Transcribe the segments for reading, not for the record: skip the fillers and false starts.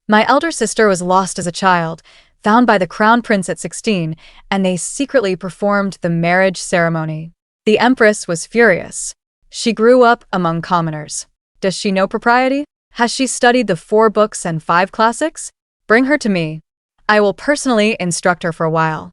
My elder sister was lost as a child, found by the crown prince at 16, and they secretly performed the marriage ceremony. The empress was furious. She grew up among commoners. Does she know propriety? Has she studied the 4 books and 5 classics? Bring her to me. I will personally instruct her for a while.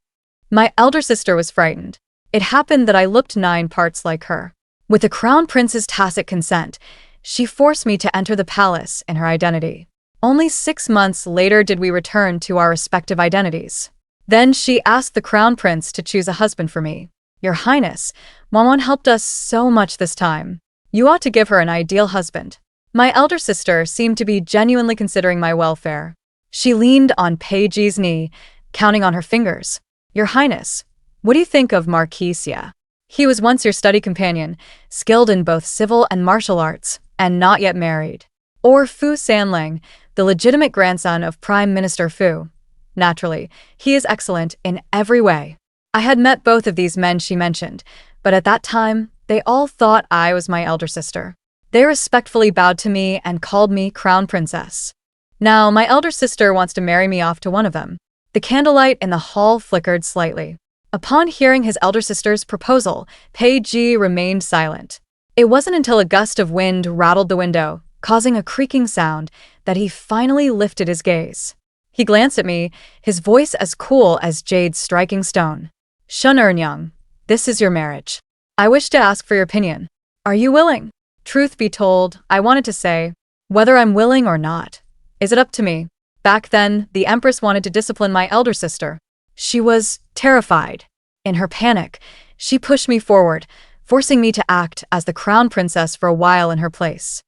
My elder sister was frightened. It happened that I looked 9 parts like her. With the crown prince's tacit consent, she forced me to enter the palace in her identity. Only 6 months later did we return to our respective identities. Then she asked the crown prince to choose a husband for me. Your Highness, Maman helped us so much this time. You ought to give her an ideal husband. My elder sister seemed to be genuinely considering my welfare. She leaned on Peiji's knee, counting on her fingers. Your Highness, what do you think of Marquis Xia? He was once your study companion, skilled in both civil and martial arts, and not yet married. Or Fu Sanlang, the legitimate grandson of Prime Minister Fu. Naturally, he is excellent in every way. I had met both of these men she mentioned, but at that time, they all thought I was my elder sister. They respectfully bowed to me and called me Crown Princess. Now, my elder sister wants to marry me off to one of them. The candlelight in the hall flickered slightly. Upon hearing his elder sister's proposal, Pei Ji remained silent. It wasn't until a gust of wind rattled the window, causing a creaking sound, that he finally lifted his gaze. He glanced at me, his voice as cool as jade's striking stone. Shun Ernyang, this is your marriage. I wish to ask for your opinion. Are you willing? Truth be told, I wanted to say, whether I'm willing or not, is it up to me? Back then, the Empress wanted to discipline my elder sister. She was terrified. In her panic, she pushed me forward, forcing me to act as the crown princess for a while in her place.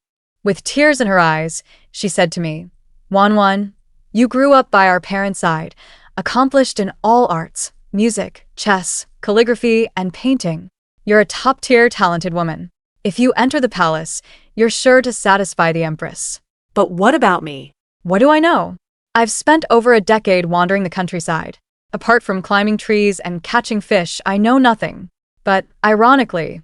With tears in her eyes, she said to me, Wan, you grew up by our parents' side, accomplished in all arts, music, chess, calligraphy, and painting. You're a top-tier talented woman. If you enter the palace, you're sure to satisfy the Empress. But what about me? What do I know? I've spent over a decade wandering the countryside. Apart from climbing trees and catching fish, I know nothing. But, ironically,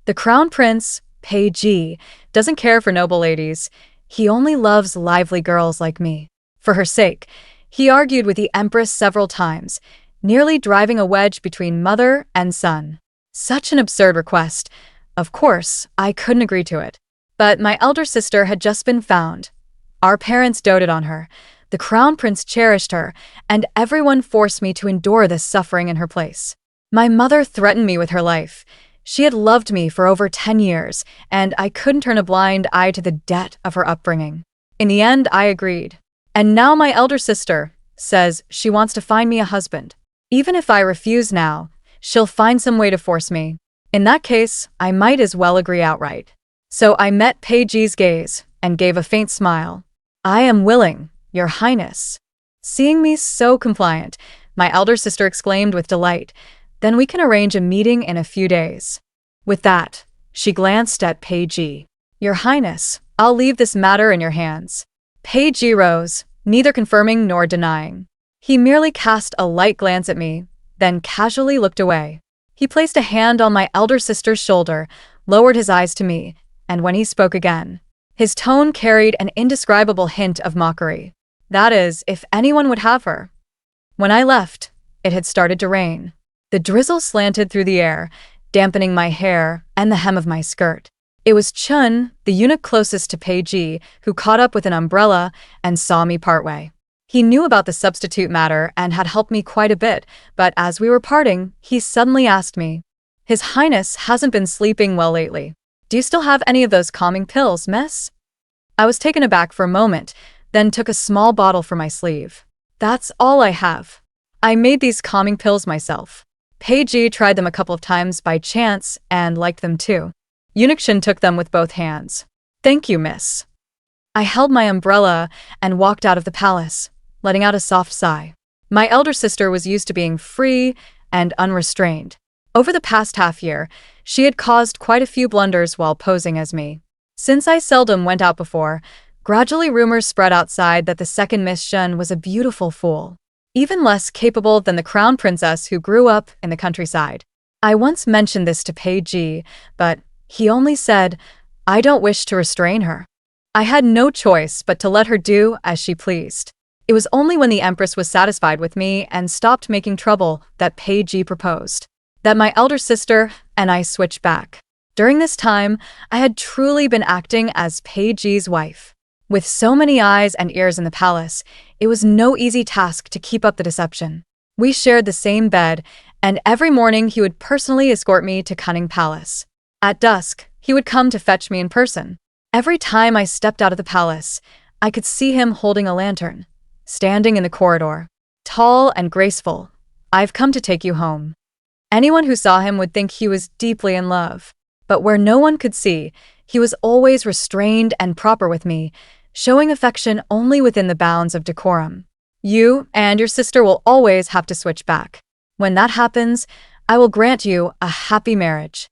the Crown Prince, Pei Ji, doesn't care for noble ladies. He only loves lively girls like me. For her sake, he argued with the Empress several times, nearly driving a wedge between mother and son. Such an absurd request. Of course, I couldn't agree to it. But my elder sister had just been found. Our parents doted on her. The Crown Prince cherished her, and everyone forced me to endure this suffering in her place. My mother threatened me with her life. She had loved me for over 10 years, and I couldn't turn a blind eye to the debt of her upbringing. In the end, I agreed. And now my elder sister says she wants to find me a husband. Even if I refuse now, she'll find some way to force me. In that case, I might as well agree outright. So I met Pei Ji's gaze and gave a faint smile. I am willing, Your Highness. Seeing me so compliant, my elder sister exclaimed with delight, Then we can arrange a meeting in a few days. With that, she glanced at Pei Ji. Your Highness, I'll leave this matter in your hands. Pei Ji rose, neither confirming nor denying. He merely cast a light glance at me, then casually looked away. He placed a hand on my elder sister's shoulder, lowered his eyes to me, and when he spoke again, his tone carried an indescribable hint of mockery. That is, if anyone would have her. When I left, it had started to rain. The drizzle slanted through the air, dampening my hair and the hem of my skirt. It was Chun, the eunuch closest to Pei Ji, who caught up with an umbrella and saw me partway. He knew about the substitute matter and had helped me quite a bit, but as we were parting, he suddenly asked me, His Highness hasn't been sleeping well lately. Do you still have any of those calming pills, miss? I was taken aback for a moment, then took a small bottle from my sleeve. That's all I have. I made these calming pills myself. Pei Ji tried them a couple of times by chance and liked them too. Eunuch Shin took them with both hands. Thank you, miss. I held my umbrella and walked out of the palace, letting out a soft sigh. My elder sister was used to being free and unrestrained. Over the past half-year, she had caused quite a few blunders while posing as me. Since I seldom went out before, gradually rumors spread outside that the second Miss Shun was a beautiful fool, even less capable than the crown princess who grew up in the countryside. I once mentioned this to Pei Ji, but he only said, I don't wish to restrain her. I had no choice but to let her do as she pleased. It was only when the Empress was satisfied with me and stopped making trouble that Pei Ji proposed. That my elder sister and I switched back. During this time, I had truly been acting as Pei Ji's wife. With so many eyes and ears in the palace, it was no easy task to keep up the deception. We shared the same bed, and every morning he would personally escort me to Cunning Palace. At dusk, he would come to fetch me in person. Every time I stepped out of the palace, I could see him holding a lantern, standing in the corridor, tall and graceful. "I've come to take you home." Anyone who saw him would think he was deeply in love. But where no one could see, he was always restrained and proper with me, showing affection only within the bounds of decorum. "You and your sister will always have to switch back. When that happens, I will grant you a happy marriage."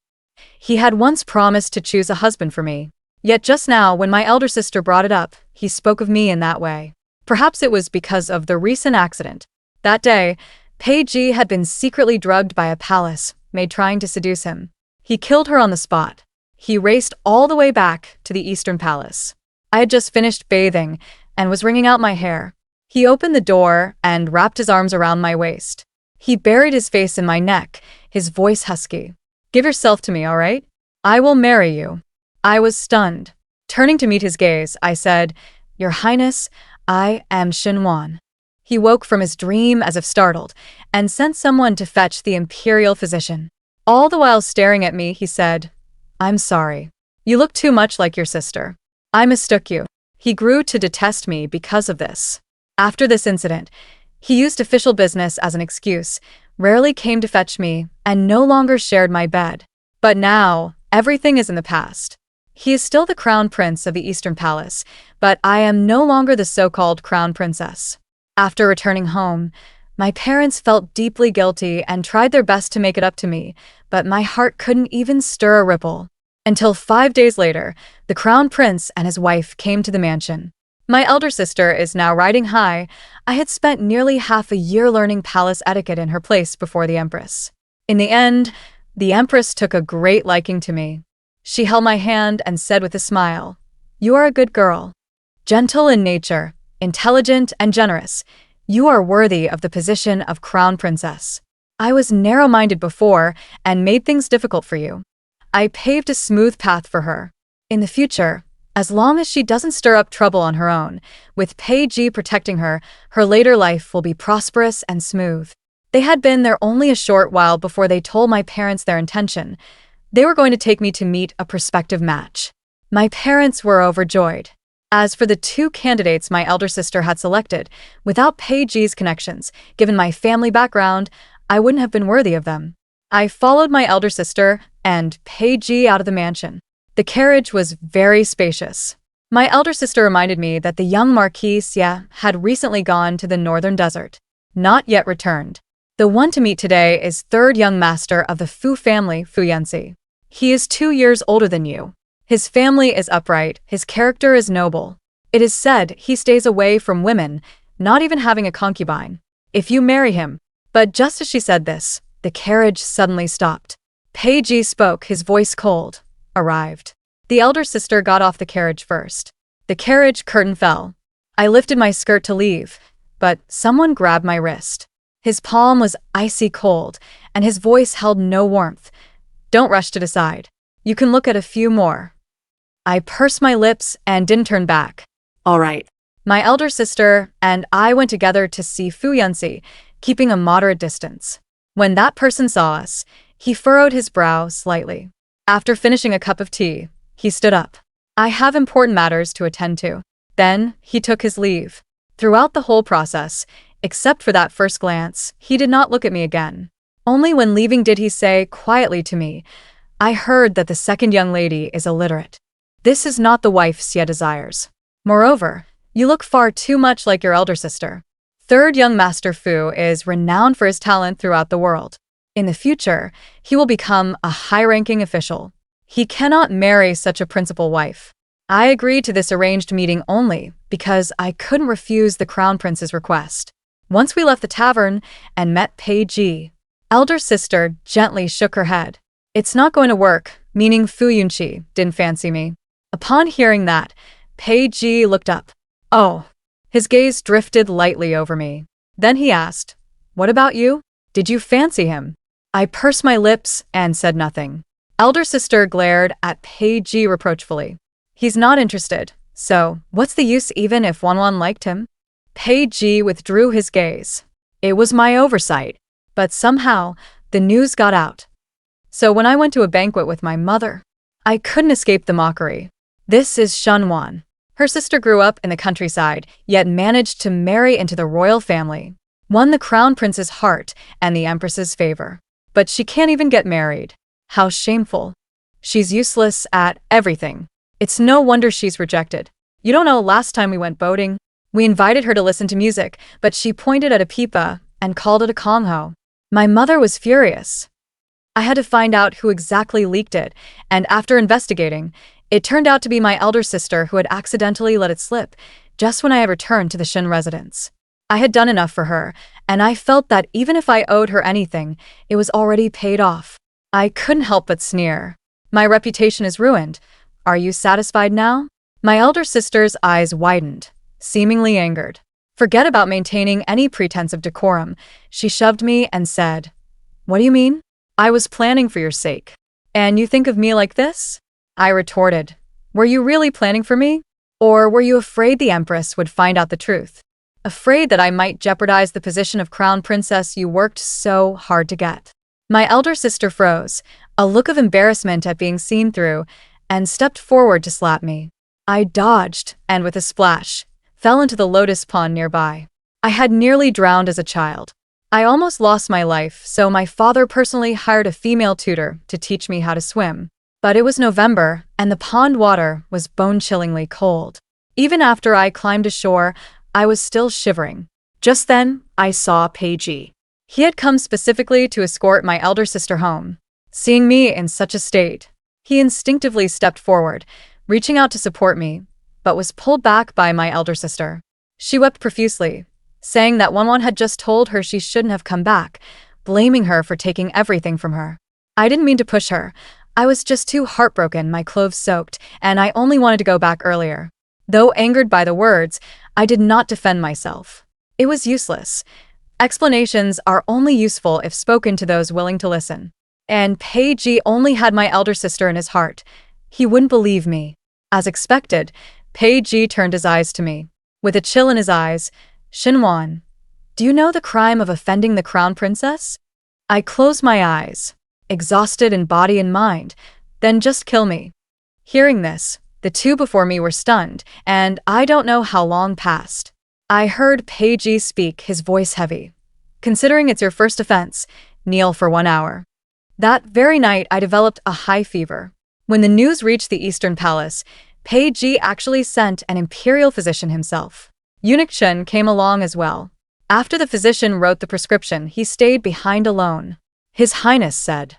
He had once promised to choose a husband for me. Yet just now, when my elder sister brought it up, he spoke of me in that way. Perhaps it was because of the recent accident. That day, Pei Ji had been secretly drugged by a palace maid trying to seduce him. He killed her on the spot. He raced all the way back to the Eastern Palace. I had just finished bathing and was wringing out my hair. He opened the door and wrapped his arms around my waist. He buried his face in my neck, his voice husky. "Give yourself to me, all right? I will marry you." I was stunned. Turning to meet his gaze, I said, "Your Highness, I am Xinwan." He woke from his dream as if startled, and sent someone to fetch the imperial physician. All the while staring at me, he said, "I'm sorry. You look too much like your sister. I mistook you." He grew to detest me because of this. After this incident, he used official business as an excuse, rarely came to fetch me, and no longer shared my bed. But now, everything is in the past. He is still the crown prince of the Eastern Palace, but I am no longer the so-called crown princess. After returning home, my parents felt deeply guilty and tried their best to make it up to me, but my heart couldn't even stir a ripple. Until 5 days later, the crown prince and his wife came to the mansion. My elder sister is now riding high. I had spent nearly half a year learning palace etiquette in her place before the Empress. In the end, the Empress took a great liking to me. She held my hand and said with a smile, "You are a good girl. Gentle in nature, intelligent and generous. You are worthy of the position of crown princess. I was narrow-minded before and made things difficult for you. I paved a smooth path for her. In the future, as long as she doesn't stir up trouble on her own, with Pei Ji protecting her, her later life will be prosperous and smooth." They had been there only a short while before they told my parents their intention. They were going to take me to meet a prospective match. My parents were overjoyed. As for the 2 candidates my elder sister had selected, without Pei Ji's connections, given my family background, I wouldn't have been worthy of them. I followed my elder sister and Pei Ji out of the mansion. The carriage was very spacious. My elder sister reminded me that the young Marquis Xie had recently gone to the northern desert, not yet returned. The one to meet today is 3rd young master of the Fu family, Fu Yanxi. He is 2 years older than you. His family is upright, his character is noble. It is said he stays away from women, not even having a concubine. If you marry him. But just as she said this, the carriage suddenly stopped. Pei Ji spoke, his voice cold. "Arrived." The elder sister got off the carriage first. The carriage curtain fell. I lifted my skirt to leave, but someone grabbed my wrist. His palm was icy cold, and his voice held no warmth. "Don't rush to decide. You can look at a few more." I pursed my lips and didn't turn back. "All right." My elder sister and I went together to see Fu Yanxi, keeping a moderate distance. When that person saw us, he furrowed his brow slightly. After finishing a cup of tea, he stood up. "I have important matters to attend to." Then he took his leave. Throughout the whole process, except for that first glance, he did not look at me again. Only when leaving did he say quietly to me, "I heard that the 2nd young lady is illiterate. This is not the wife Xie desires. Moreover, you look far too much like your elder sister." 3rd young Master Fu is renowned for his talent throughout the world. In the future, he will become a high-ranking official. He cannot marry such a principal wife. I agreed to this arranged meeting only because I couldn't refuse the crown prince's request. Once we left the tavern and met Pei Ji, elder sister gently shook her head. "It's not going to work," meaning Fu Yunqi didn't fancy me. Upon hearing that, Peiji looked up. Oh. His gaze drifted lightly over me. Then he asked, "What about you? Did you fancy him?" I pursed my lips and said nothing. Elder sister glared at Peiji reproachfully. "He's not interested, so what's the use even if Wanwan liked him?" Peiji withdrew his gaze. It was my oversight. But somehow, the news got out. So when I went to a banquet with my mother, I couldn't escape the mockery. "This is Shunwan. Her sister grew up in the countryside, yet managed to marry into the royal family, won the crown prince's heart and the empress's favor. But she can't even get married. How shameful. She's useless at everything. It's no wonder she's rejected. You don't know, last time we went boating, we invited her to listen to music, but she pointed at a pipa and called it a kongho. My mother was furious. I had to find out who exactly leaked it, and after investigating, it turned out to be my elder sister who had accidentally let it slip, just when I had returned to the Shin residence. I had done enough for her, and I felt that even if I owed her anything, it was already paid off. I couldn't help but sneer. "My reputation is ruined. Are you satisfied now?" My elder sister's eyes widened, seemingly angered. Forget about maintaining any pretense of decorum. She shoved me and said, "What do you mean? I was planning for your sake. And you think of me like this?" I retorted, "Were you really planning for me? Or were you afraid the Empress would find out the truth? Afraid that I might jeopardize the position of crown princess you worked so hard to get?" My elder sister froze, a look of embarrassment at being seen through, and stepped forward to slap me. I dodged, and with a splash, fell into the lotus pond nearby. I had nearly drowned as a child. I almost lost my life, so my father personally hired a female tutor to teach me how to swim. But it was November, and the pond water was bone-chillingly cold. Even after I climbed ashore, I was still shivering. Just then, I saw Peiji. He had come specifically to escort my elder sister home. Seeing me in such a state, he instinctively stepped forward, reaching out to support me, but was pulled back by my elder sister. She wept profusely, saying that Wanwan had just told her she shouldn't have come back, blaming her for taking everything from her. I didn't mean to push her. I was just too heartbroken, my clothes soaked, and I only wanted to go back earlier. Though angered by the words, I did not defend myself. It was useless. Explanations are only useful if spoken to those willing to listen. And Peiji only had my elder sister in his heart. He wouldn't believe me. As expected, Peiji turned his eyes to me. With a chill in his eyes, "Xinwan, do you know the crime of offending the crown princess?" I closed my eyes, exhausted in body and mind. "Then just kill me." Hearing this, the two before me were stunned, and I don't know how long passed. I heard Peiji speak, his voice heavy. "Considering it's your first offense, kneel for 1 hour." That very night, I developed a high fever. When the news reached the Eastern Palace, Peiji actually sent an imperial physician himself. Eunuch Chen came along as well. After the physician wrote the prescription, he stayed behind alone. His Highness said,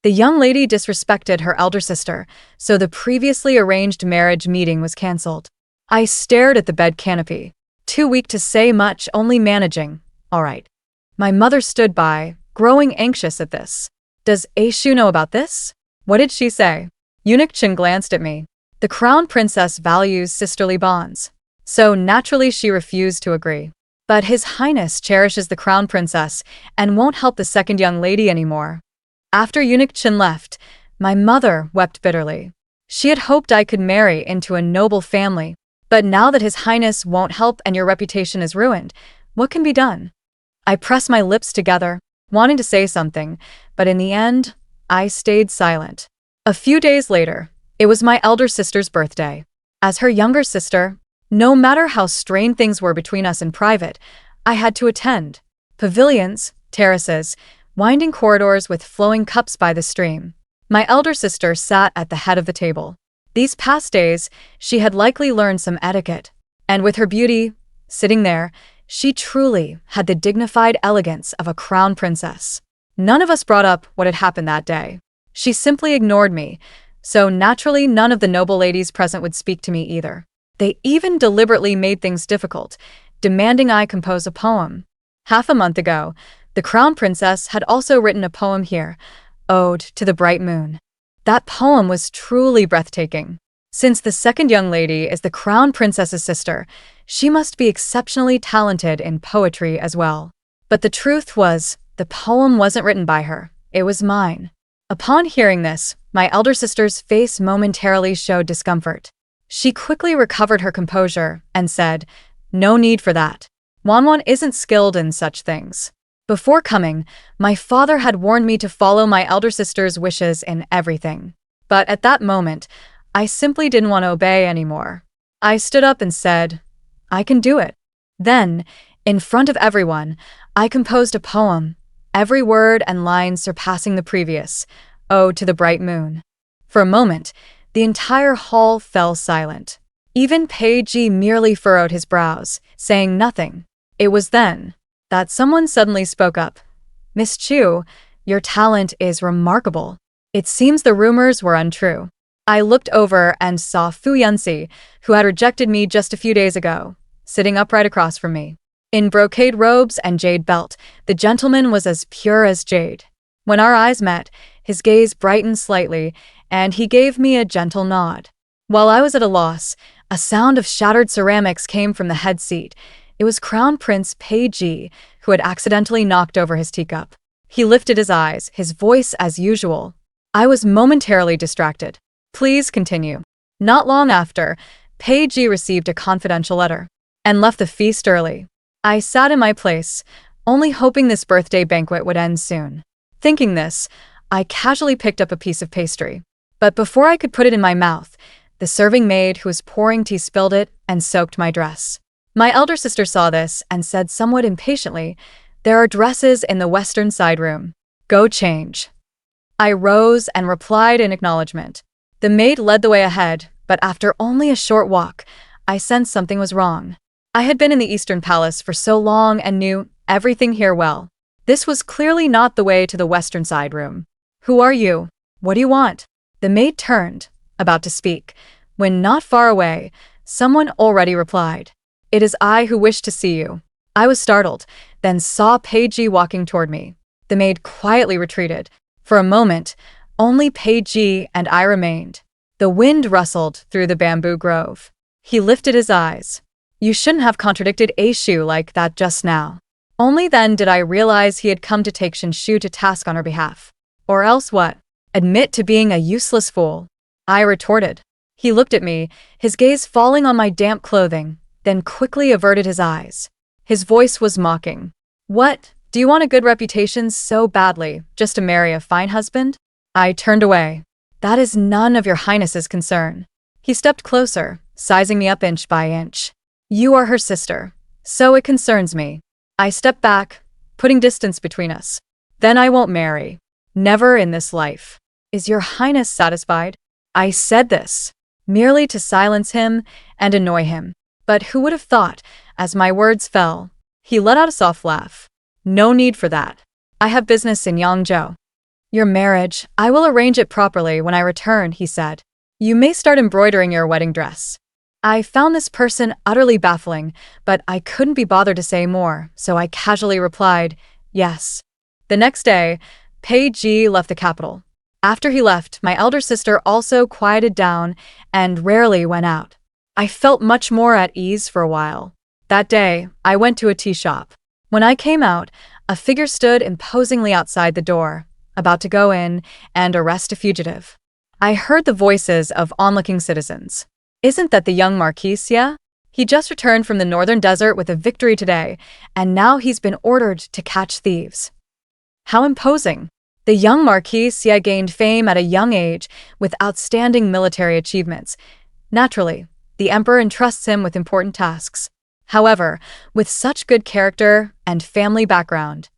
"The young lady disrespected her elder sister, so the previously arranged marriage meeting was cancelled." I stared at the bed canopy. Too weak to say much, only managing, "All right." My mother stood by, growing anxious at this. "Does Aishu know about this?" "What did she say?" Eunuch Chen glanced at me. "The crown princess values sisterly bonds, so naturally she refused to agree. But His Highness cherishes the crown princess and won't help the second young lady anymore." After Eunuch Chen left, my mother wept bitterly. She had hoped I could marry into a noble family, but now that His Highness won't help and your reputation is ruined, what can be done? I pressed my lips together, wanting to say something, but in the end, I stayed silent. A few days later, it was my elder sister's birthday. As her younger sister, no matter how strained things were between us in private, I had to attend. Pavilions, terraces, winding corridors with flowing cups by the stream. My elder sister sat at the head of the table. These past days, she had likely learned some etiquette, and with her beauty, sitting there, she truly had the dignified elegance of a crown princess. None of us brought up what had happened that day. She simply ignored me, so naturally none of the noble ladies present would speak to me either. They even deliberately made things difficult, demanding I compose a poem. Half a month ago, the crown princess had also written a poem here, Ode to the Bright Moon. That poem was truly breathtaking. Since the second young lady is the crown princess's sister, she must be exceptionally talented in poetry as well. But the truth was, the poem wasn't written by her. It was mine. Upon hearing this, my elder sister's face momentarily showed discomfort. She quickly recovered her composure and said, "No need for that. Wanwan isn't skilled in such things." Before coming, my father had warned me to follow my elder sister's wishes in everything. But at that moment, I simply didn't want to obey anymore. I stood up and said, "I can do it." Then, in front of everyone, I composed a poem, every word and line surpassing the previous, Ode to the Bright Moon. For a moment, the entire hall fell silent. Even Peiji merely furrowed his brows, saying nothing. It was then that someone suddenly spoke up. "Miss Chu, your talent is remarkable. It seems the rumors were untrue." I looked over and saw Fu Yunxi, who had rejected me just a few days ago, sitting upright across from me. In brocade robes and jade belt, the gentleman was as pure as jade. When our eyes met, his gaze brightened slightly, and he gave me a gentle nod. While I was at a loss, a sound of shattered ceramics came from the head seat. It was Crown Prince Peiji, who had accidentally knocked over his teacup. He lifted his eyes, his voice as usual. I was momentarily distracted. "Please continue." Not long after, Peiji received a confidential letter and left the feast early. I sat in my place, only hoping this birthday banquet would end soon. Thinking this, I casually picked up a piece of pastry. But before I could put it in my mouth, the serving maid who was pouring tea spilled it and soaked my dress. My elder sister saw this and said somewhat impatiently, "There are dresses in the western side room. Go change." I rose and replied in acknowledgement. The maid led the way ahead, but after only a short walk, I sensed something was wrong. I had been in the Eastern Palace for so long and knew everything here well. This was clearly not the way to the western side room. "Who are you? What do you want?" The maid turned, about to speak, when not far away, someone already replied, "It is I who wish to see you." I was startled, then saw Peiji walking toward me. The maid quietly retreated. For a moment, only Peiji and I remained. The wind rustled through the bamboo grove. He lifted his eyes. "You shouldn't have contradicted Aishu like that just now." Only then did I realize he had come to take Shinshu to task on her behalf. Or else what? Admit to being a useless fool. I retorted. He looked at me, his gaze falling on my damp clothing, then quickly averted his eyes. His voice was mocking. "What? Do you want a good reputation so badly, just to marry a fine husband?" I turned away. "That is none of your highness's concern." He stepped closer, sizing me up inch by inch. "You are her sister, so it concerns me." I stepped back, putting distance between us. "Then I won't marry. Never in this life. Is your highness satisfied?" I said this, merely to silence him and annoy him. But who would have thought, as my words fell, he let out a soft laugh. "No need for that. I have business in Yangzhou." "Your marriage, I will arrange it properly when I return," he said. "You may start embroidering your wedding dress." I found this person utterly baffling, but I couldn't be bothered to say more, so I casually replied, "Yes." The next day, Peiji left the capital. After he left, my elder sister also quieted down and rarely went out. I felt much more at ease for a while. That day, I went to a tea shop. When I came out, a figure stood imposingly outside the door, about to go in and arrest a fugitive. I heard the voices of onlooking citizens. "Isn't that the young Marquis, yeah? He just returned from the northern desert with a victory today, and now he's been ordered to catch thieves." How imposing. The young Marquis Xie gained fame at a young age with outstanding military achievements. Naturally, the emperor entrusts him with important tasks. However, with such good character and family background,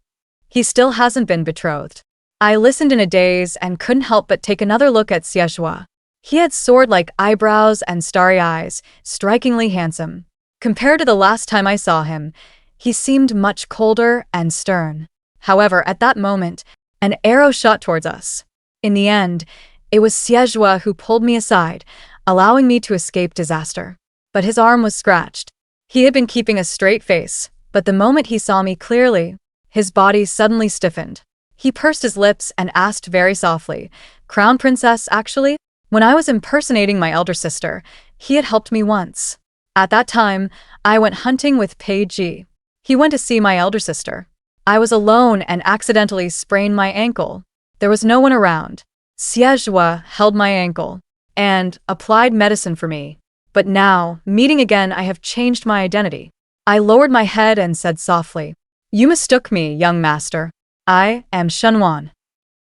he still hasn't been betrothed. I listened in a daze and couldn't help but take another look at Xieshua. He had sword-like eyebrows and starry eyes, strikingly handsome. Compared to the last time I saw him, he seemed much colder and stern. However, at that moment, an arrow shot towards us. In the end, it was Xieshua who pulled me aside, allowing me to escape disaster. But his arm was scratched. He had been keeping a straight face, but the moment he saw me clearly, his body suddenly stiffened. He pursed his lips and asked very softly, "Crown Princess, actually?" When I was impersonating my elder sister, he had helped me once. At that time, I went hunting with Pei Ji. He went to see my elder sister. I was alone and accidentally sprained my ankle. There was no one around. Xiejua held my ankle and applied medicine for me. But now, meeting again, I have changed my identity. I lowered my head and said softly, "You mistook me, young master. I am Shenwan."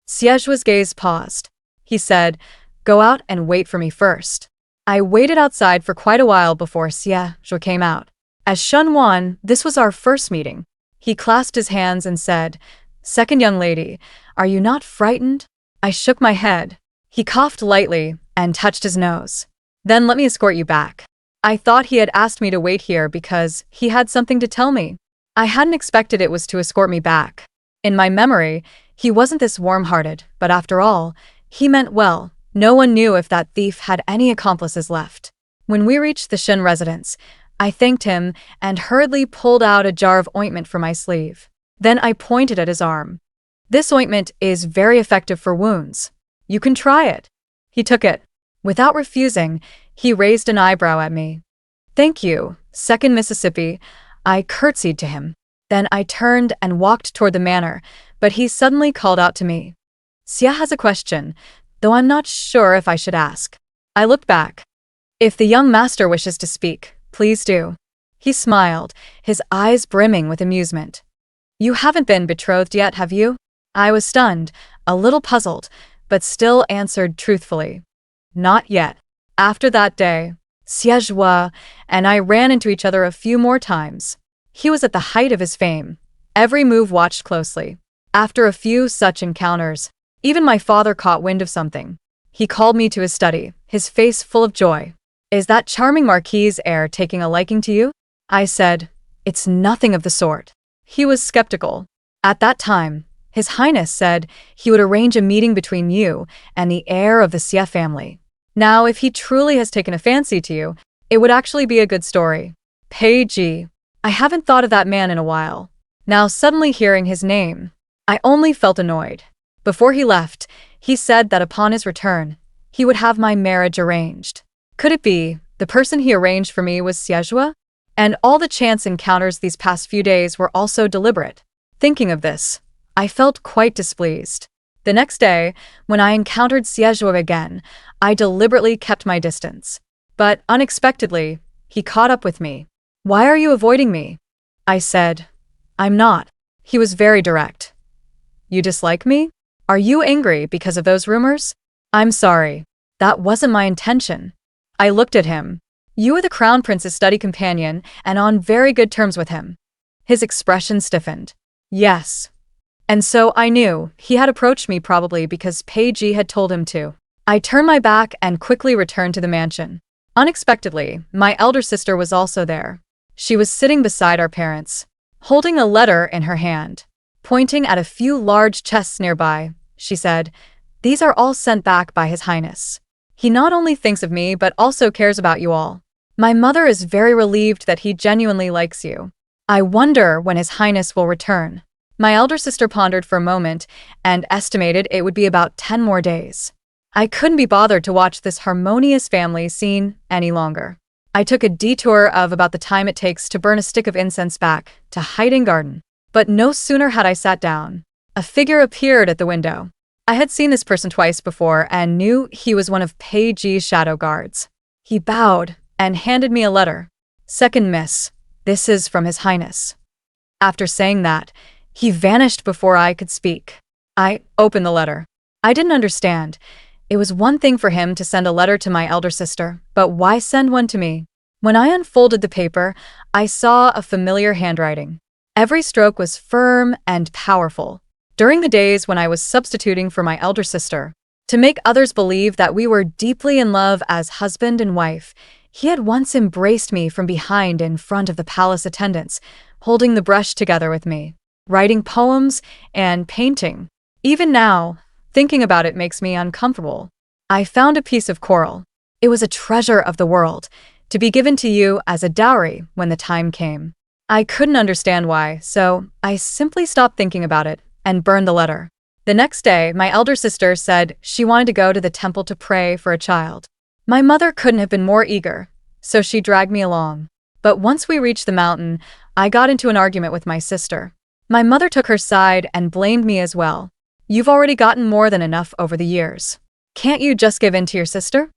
Xiejua's gaze paused. He said, "Go out and wait for me first." I waited outside for quite a while before Xiejua came out. As Shenwan, this was our first meeting. He clasped his hands and said, "Second young lady, are you not frightened?" I shook my head. He coughed lightly and touched his nose. "Then let me escort you back." I thought he had asked me to wait here because he had something to tell me. I hadn't expected it was to escort me back. In my memory, he wasn't this warm-hearted, but after all, he meant well. No one knew if that thief had any accomplices left. When we reached the Shen residence, I thanked him and hurriedly pulled out a jar of ointment from my sleeve. Then I pointed at his arm. "This ointment is very effective for wounds. You can try it." He took it. Without refusing, he raised an eyebrow at me. "Thank you, Second Mississippi." I curtsied to him. Then I turned and walked toward the manor, but he suddenly called out to me. "Xia has a question, though I'm not sure if I should ask." I looked back. "If the young master wishes to speak, please do." He smiled, his eyes brimming with amusement. "You haven't been betrothed yet, have you?" I was stunned, a little puzzled, but still answered truthfully. "Not yet." After that day, Xiejua and I ran into each other a few more times. He was at the height of his fame. Every move watched closely. After a few such encounters, even my father caught wind of something. He called me to his study, his face full of joy. "Is that charming Marquis' heir taking a liking to you?" I said, "It's nothing of the sort." He was skeptical. At that time, His Highness said he would arrange a meeting between you and the heir of the Xie family. Now, if he truly has taken a fancy to you, it would actually be a good story. Pei Ji. I haven't thought of that man in a while. Now, suddenly hearing his name, I only felt annoyed. Before he left, he said that upon his return, he would have my marriage arranged. Could it be the person he arranged for me was Xiejua? And all the chance encounters these past few days were also deliberate. Thinking of this, I felt quite displeased. The next day, when I encountered Xiejua again, I deliberately kept my distance. But unexpectedly, he caught up with me. "Why are you avoiding me?" I said, "I'm not." He was very direct. "You dislike me? Are you angry because of those rumors?" "I'm sorry. That wasn't my intention." I looked at him. "You are the Crown Prince's study companion and on very good terms with him." His expression stiffened. "Yes." And so I knew he had approached me probably because Pei Ji had told him to. I turned my back and quickly returned to the mansion. Unexpectedly, my elder sister was also there. She was sitting beside our parents, holding a letter in her hand. Pointing at a few large chests nearby, she said, "These are all sent back by His Highness. He not only thinks of me but also cares about you all. My mother is very relieved that he genuinely likes you. I wonder when His Highness will return." My elder sister pondered for a moment and estimated it would be about 10 more days. I couldn't be bothered to watch this harmonious family scene any longer. I took a detour of about the time it takes to burn a stick of incense back to Hiding Garden. But no sooner had I sat down, a figure appeared at the window. I had seen this person twice before and knew he was one of Pei Ji's shadow guards. He bowed and handed me a letter. "Second Miss, this is from His Highness." After saying that, he vanished before I could speak. I opened the letter. I didn't understand. It was one thing for him to send a letter to my elder sister, but why send one to me? When I unfolded the paper, I saw a familiar handwriting. Every stroke was firm and powerful. During the days when I was substituting for my elder sister, to make others believe that we were deeply in love as husband and wife, he had once embraced me from behind in front of the palace attendants, holding the brush together with me, writing poems and painting. Even now, thinking about it makes me uncomfortable. I found a piece of coral. It was a treasure of the world, to be given to you as a dowry when the time came. I couldn't understand why, so I simply stopped thinking about it and burned the letter. The next day, my elder sister said she wanted to go to the temple to pray for a child. My mother couldn't have been more eager, so she dragged me along. But once we reached the mountain, I got into an argument with my sister. My mother took her side and blamed me as well. You've already gotten more than enough over the years. Can't you just give in to your sister?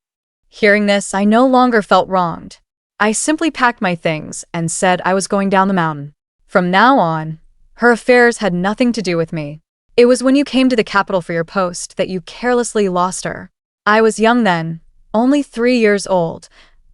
Hearing this, I no longer felt wronged. I simply packed my things and said I was going down the mountain. From now on, her affairs had nothing to do with me. It was when you came to the capital for your post that you carelessly lost her. I was young then, only 3 years old.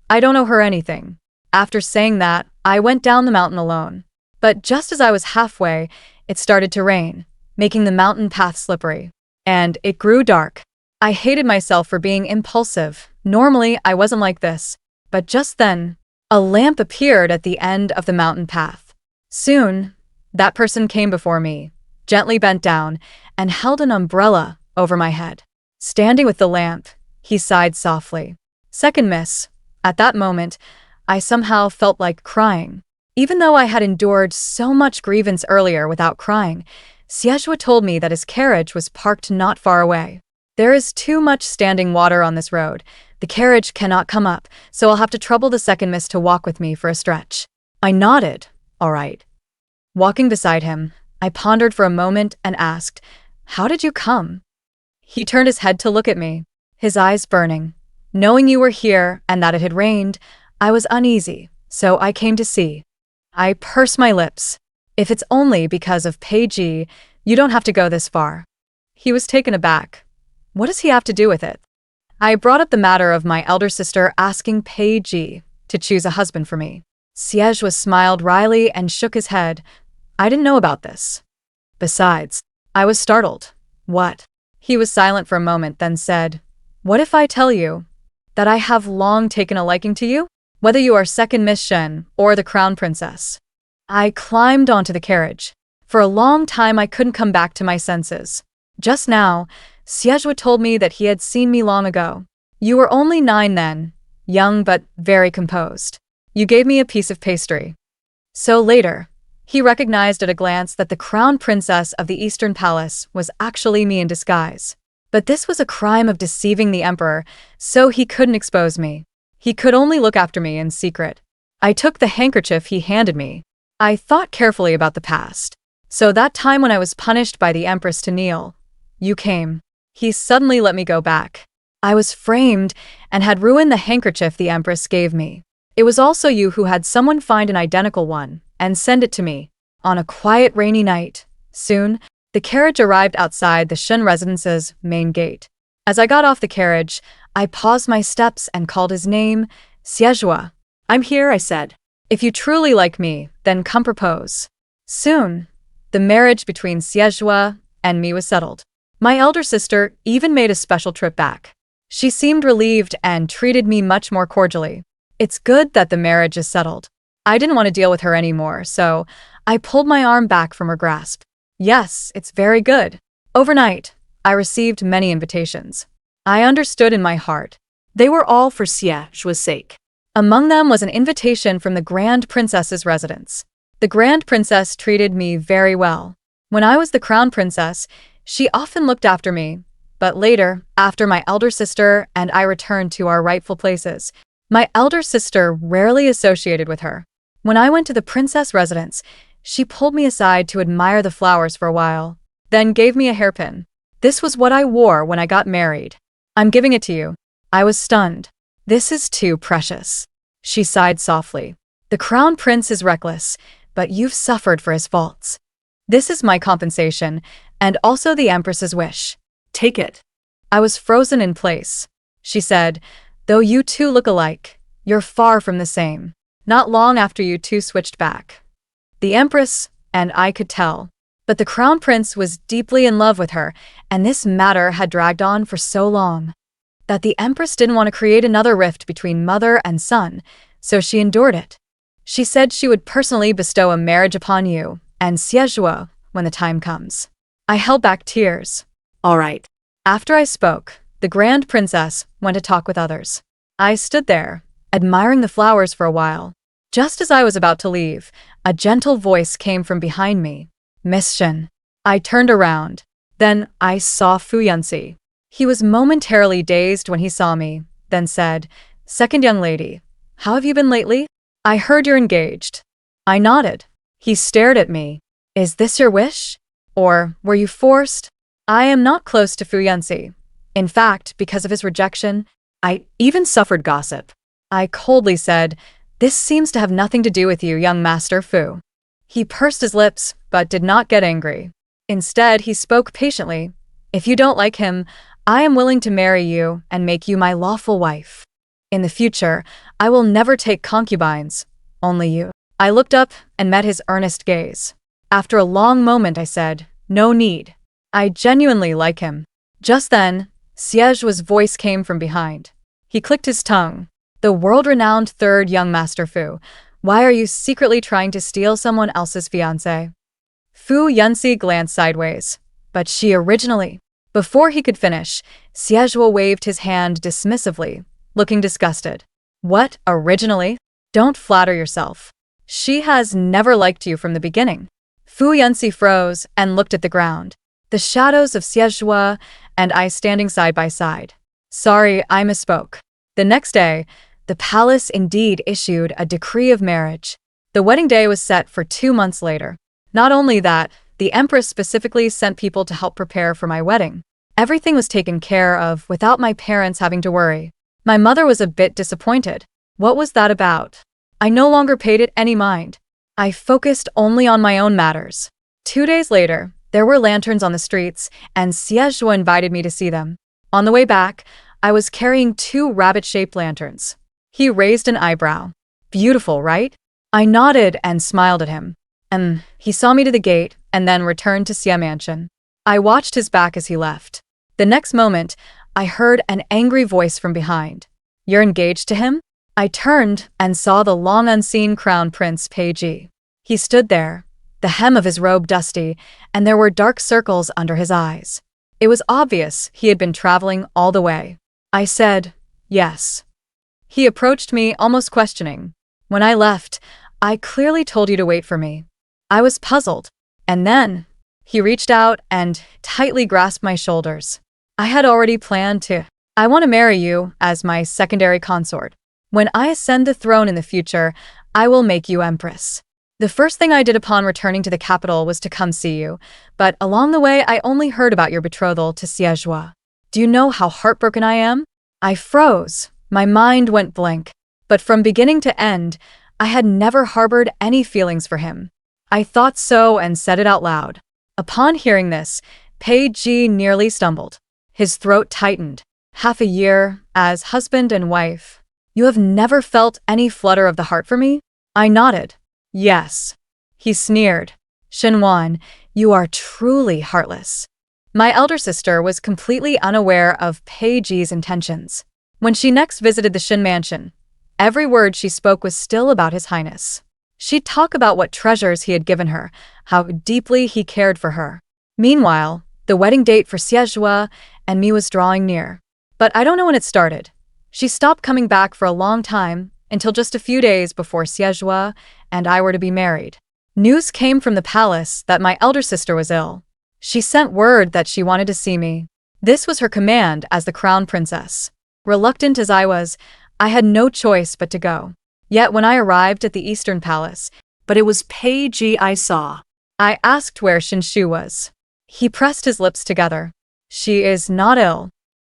I don't owe her anything. After saying that, I went down the mountain alone. But just as I was halfway, it started to rain, making the mountain path slippery. And it grew dark. I hated myself for being impulsive. Normally, I wasn't like this. But just then, a lamp appeared at the end of the mountain path. Soon, that person came before me, gently bent down, and held an umbrella over my head. Standing with the lamp, he sighed softly. Second miss. At that moment, I somehow felt like crying. Even though I had endured so much grievance earlier without crying, Zishu told me that his carriage was parked not far away. There is too much standing water on this road. The carriage cannot come up, so I'll have to trouble the second miss to walk with me for a stretch. I nodded. All right. Walking beside him, I pondered for a moment and asked, "How did you come?" He turned his head to look at me, his eyes burning. Knowing you were here and that it had rained, I was uneasy, so I came to see. I pursed my lips. If it's only because of Pei Ji, you don't have to go this far. He was taken aback. What does he have to do with it? I brought up the matter of my elder sister asking Pei Ji to choose a husband for me. Zishu smiled wryly and shook his head. I didn't know about this. Besides, I was startled. What? He was silent for a moment, then said, "What if I tell you that I have long taken a liking to you? Whether you are second Miss Shen or the crown princess." I climbed onto the carriage. For a long time I couldn't come back to my senses. Just now, Zishu told me that he had seen me long ago. You were only 9 then, young but very composed. You gave me a piece of pastry. So later, he recognized at a glance that the crown princess of the Eastern Palace was actually me in disguise. But this was a crime of deceiving the emperor, so he couldn't expose me. He could only look after me in secret. I took the handkerchief he handed me. I thought carefully about the past. So that time when I was punished by the empress to kneel, you came. He suddenly let me go back. I was framed and had ruined the handkerchief the empress gave me. It was also you who had someone find an identical one and send it to me on a quiet rainy night. Soon, the carriage arrived outside the Shen residence's main gate. As I got off the carriage, I paused my steps and called his name, Zishu. "I'm here," I said. "If you truly like me, then come propose." Soon, the marriage between Zishu and me was settled. My elder sister even made a special trip back. She seemed relieved and treated me much more cordially. It's good that the marriage is settled. I didn't want to deal with her anymore, so I pulled my arm back from her grasp. Yes, it's very good. Overnight, I received many invitations. I understood in my heart. They were all for Zishu's sake. Among them was an invitation from the Grand Princess's residence. The Grand Princess treated me very well. When I was the Crown Princess, she often looked after me. But later, after my elder sister and I returned to our rightful places, my elder sister rarely associated with her. When I went to the princess residence, she pulled me aside to admire the flowers for a while, then gave me a hairpin. This was what I wore when I got married. "I'm giving it to you." I was stunned. "This is too precious." She sighed softly. "The crown prince is reckless, but you've suffered for his faults. This is my compensation, and also the empress's wish. Take it." I was frozen in place. She said, "Though you two look alike, you're far from the same." Not long after you two switched back. The empress and I could tell. But the crown prince was deeply in love with her, and this matter had dragged on for so long that the empress didn't want to create another rift between mother and son, so she endured it. She said she would personally bestow a marriage upon you and Zishu when the time comes. I held back tears. All right. After I spoke, the grand princess went to talk with others. I stood there, admiring the flowers for a while. Just as I was about to leave, a gentle voice came from behind me. "Miss Shen." I turned around. Then I saw Fu Yunxi. He was momentarily dazed when he saw me, then said, "Second young lady, how have you been lately? I heard you're engaged." I nodded. He stared at me. "Is this your wish? Or were you forced?" I am not close to Fu Yunxi. In fact, because of his rejection, I even suffered gossip. I coldly said, "This seems to have nothing to do with you, young Master Fu." He pursed his lips, but did not get angry. Instead, he spoke patiently. "If you don't like him, I am willing to marry you and make you my lawful wife. In the future, I will never take concubines, only you." I looked up and met his earnest gaze. After a long moment, I said, "No need. I genuinely like him." Just then, Xiejua's voice came from behind. He clicked his tongue. "The world-renowned third young Master Fu, why are you secretly trying to steal someone else's fiancé?" Fu Yunxi glanced sideways. "But she originally—" Before he could finish, Xiejua waved his hand dismissively, looking disgusted. "What, originally? Don't flatter yourself. She has never liked you from the beginning." Fu Yunxi froze and looked at the ground, the shadows of Xiejua and I standing side by side. "Sorry, I misspoke." The next day, the palace indeed issued a decree of marriage. The wedding day was set for 2 months later. Not only that, the empress specifically sent people to help prepare for my wedding. Everything was taken care of without my parents having to worry. My mother was a bit disappointed. What was that about? I no longer paid it any mind. I focused only on my own matters. 2 days later, there were lanterns on the streets, and Xiejua invited me to see them. On the way back, I was carrying 2 rabbit-shaped lanterns. He raised an eyebrow. "Beautiful, right?" I nodded and smiled at him. He saw me to the gate and then returned to Xie Mansion. I watched his back as he left. The next moment, I heard an angry voice from behind. "You're engaged to him?" I turned and saw the long-unseen crown prince Pei Ji. He stood there, the hem of his robe dusty, and there were dark circles under his eyes. It was obvious he had been traveling all the way. I said, "Yes." He approached me, almost questioning. "When I left, I clearly told you to wait for me." I was puzzled. And then, he reached out and tightly grasped my shoulders. "I had already planned to. I want to marry you as my secondary consort. When I ascend the throne in the future, I will make you empress." The first thing I did upon returning to the capital was to come see you, but along the way I only heard about your betrothal to Xiejua. Do you know how heartbroken I am? I froze. My mind went blank. But from beginning to end, I had never harbored any feelings for him. I thought so and said it out loud. Upon hearing this, Pei Ji nearly stumbled. His throat tightened. "Half a year, as husband and wife. You have never felt any flutter of the heart for me?" I nodded. "Yes." He sneered. "Shenwan, you are truly heartless." My elder sister was completely unaware of Pei Ji's intentions. When she next visited the Shen Mansion, every word she spoke was still about His Highness. She'd talk about what treasures he had given her, how deeply he cared for her. Meanwhile, the wedding date for Xiejua and me was drawing near. But I don't know when it started. She stopped coming back for a long time, until just a few days before Xiejua and I were to be married. News came from the palace that my elder sister was ill. She sent word that she wanted to see me. This was her command as the crown princess. Reluctant as I was, I had no choice but to go. Yet when I arrived at the Eastern Palace, but it was Pei Ji I saw. I asked where Xinshu was. He pressed his lips together. "She is not ill.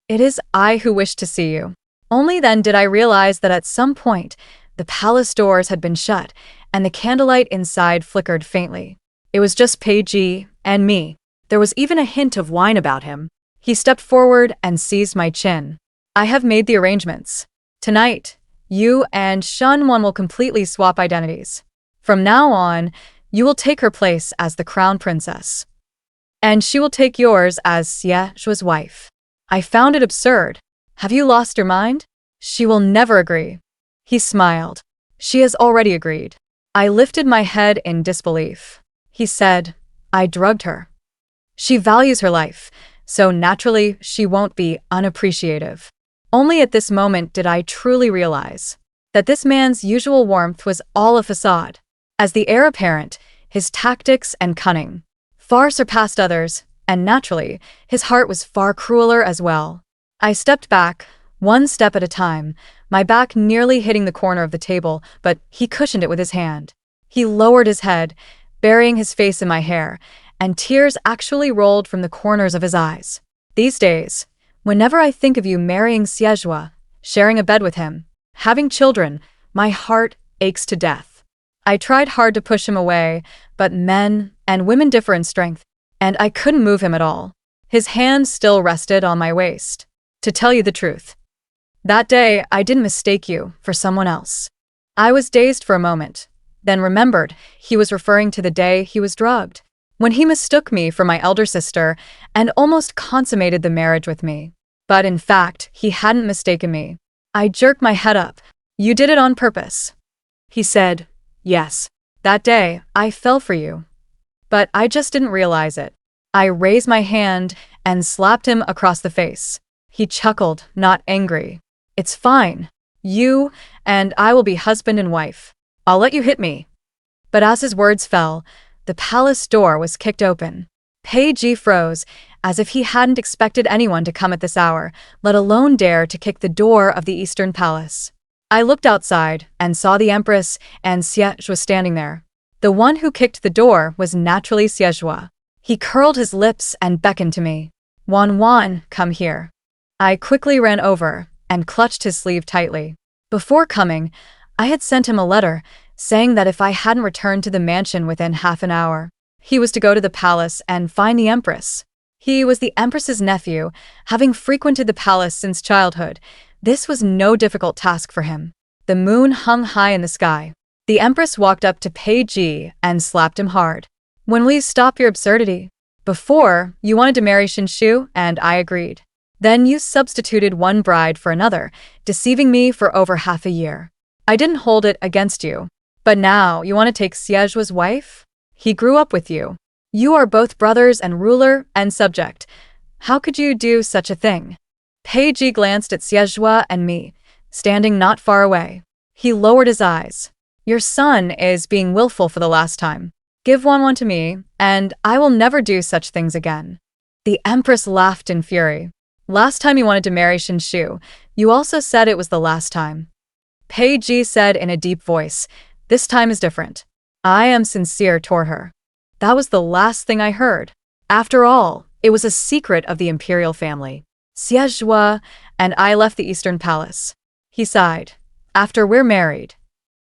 It is I who wish to see you." Only then did I realize that at some point, the palace doors had been shut and the candlelight inside flickered faintly. It was just Pei Ji and me. There was even a hint of wine about him. He stepped forward and seized my chin. "I have made the arrangements. Tonight, you and Shenwan will completely swap identities. From now on, you will take her place as the crown princess. And she will take yours as Xiejua's wife." I found it absurd. "Have you lost your mind? She will never agree." He smiled. "She has already agreed." I lifted my head in disbelief. He said, "I drugged her. She values her life, so naturally she won't be unappreciative." Only at this moment did I truly realize that this man's usual warmth was all a facade. As the heir apparent, his tactics and cunning far surpassed others, and naturally, his heart was far crueler as well. I stepped back, one step at a time, my back nearly hitting the corner of the table, but he cushioned it with his hand. He lowered his head, burying his face in my hair, and tears actually rolled from the corners of his eyes. These days, whenever I think of you marrying Siejua, sharing a bed with him, having children, my heart aches to death. I tried hard to push him away, but men and women differ in strength, and I couldn't move him at all. His hand still rested on my waist. To tell you the truth, that day I didn't mistake you for someone else. I was dazed for a moment, then remembered he was referring to the day he was drugged, when he mistook me for my elder sister and almost consummated the marriage with me. But in fact, he hadn't mistaken me. I jerked my head up. You did it on purpose. He said, yes. That day, I fell for you. But I just didn't realize it. I raised my hand and slapped him across the face. He chuckled, not angry. It's fine. You and I will be husband and wife. I'll let you hit me. But as his words fell, the palace door was kicked open. Pei Ji froze, as if he hadn't expected anyone to come at this hour, let alone dare to kick the door of the Eastern Palace. I looked outside and saw the Empress and Siejua standing there. The one who kicked the door was naturally Siejua. He curled his lips and beckoned to me. Wan, come here. I quickly ran over and clutched his sleeve tightly. Before coming, I had sent him a letter saying that if I hadn't returned to the mansion within half an hour, he was to go to the palace and find the Empress. He was the Empress's nephew, having frequented the palace since childhood. This was no difficult task for him. The moon hung high in the sky. The Empress walked up to Pei Ji and slapped him hard. When will you stop your absurdity? Before, you wanted to marry Shinshu, and I agreed. Then you substituted one bride for another, deceiving me for over half a year. I didn't hold it against you. But now you want to take Siejua's wife? He grew up with you. You are both brothers and ruler and subject. How could you do such a thing? Pei Ji glanced at Siejua and me, standing not far away. He lowered his eyes. Your son is being willful for the last time. Give one to me, and I will never do such things again. The Empress laughed in fury. Last time you wanted to marry Shinshu, you also said it was the last time. Pei Ji said in a deep voice, this time is different. I am sincere toward her. That was the last thing I heard. After all, it was a secret of the imperial family. Siejua and I left the Eastern Palace. He sighed. After we're married,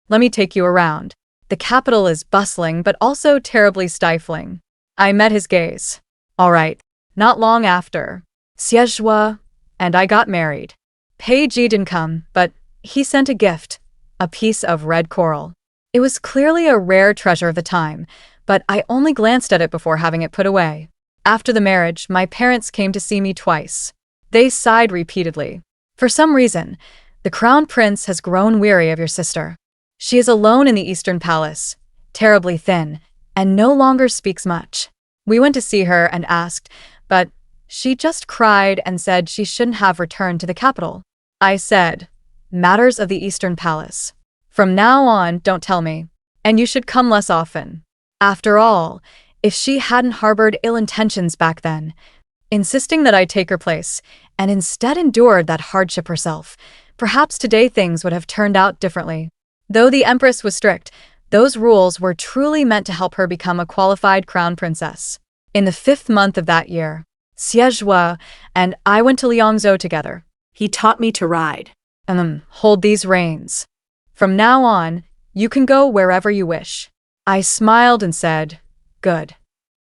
let me take you around. The capital is bustling but also terribly stifling. I met his gaze. All right, not long after, Siejua and I got married. Pei Ji didn't come, but he sent a gift, a piece of red coral. It was clearly a rare treasure of the time, but I only glanced at it before having it put away. After the marriage, my parents came to see me twice. They sighed repeatedly. For some reason, the crown prince has grown weary of your sister. She is alone in the Eastern Palace, terribly thin, and no longer speaks much. We went to see her and asked, but she just cried and said she shouldn't have returned to the capital. I said, matters of the Eastern Palace. From now on, don't tell me. And you should come less often. After all, if she hadn't harbored ill intentions back then, insisting that I take her place, and instead endured that hardship herself, perhaps today things would have turned out differently. Though the Empress was strict, those rules were truly meant to help her become a qualified crown princess. In the 5th month of that year, Siejua and I went to Liangzhou together. He taught me to ride. Hold these reins. From now on, you can go wherever you wish. I smiled and said, good.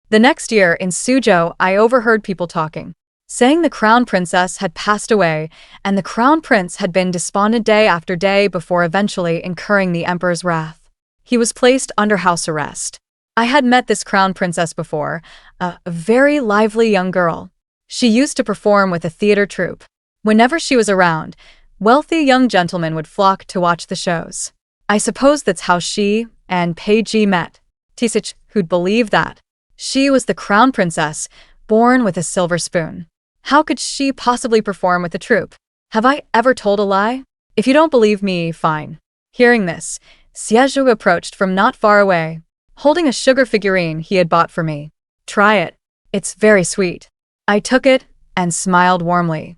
The next year in Suzhou, I overheard people talking, saying the crown princess had passed away and the crown prince had been despondent day after day before eventually incurring the emperor's wrath. He was placed under house arrest. I had met this crown princess before, a very lively young girl. She used to perform with a theater troupe. Whenever she was around, wealthy young gentlemen would flock to watch the shows. I suppose that's how she and Pei Ji met. Tisich, who'd believe that? She was the crown princess, born with a silver spoon. How could she possibly perform with the troupe? Have I ever told a lie? If you don't believe me, fine. Hearing this, Siejua approached from not far away, holding a sugar figurine he had bought for me. Try it. It's very sweet. I took it and smiled warmly.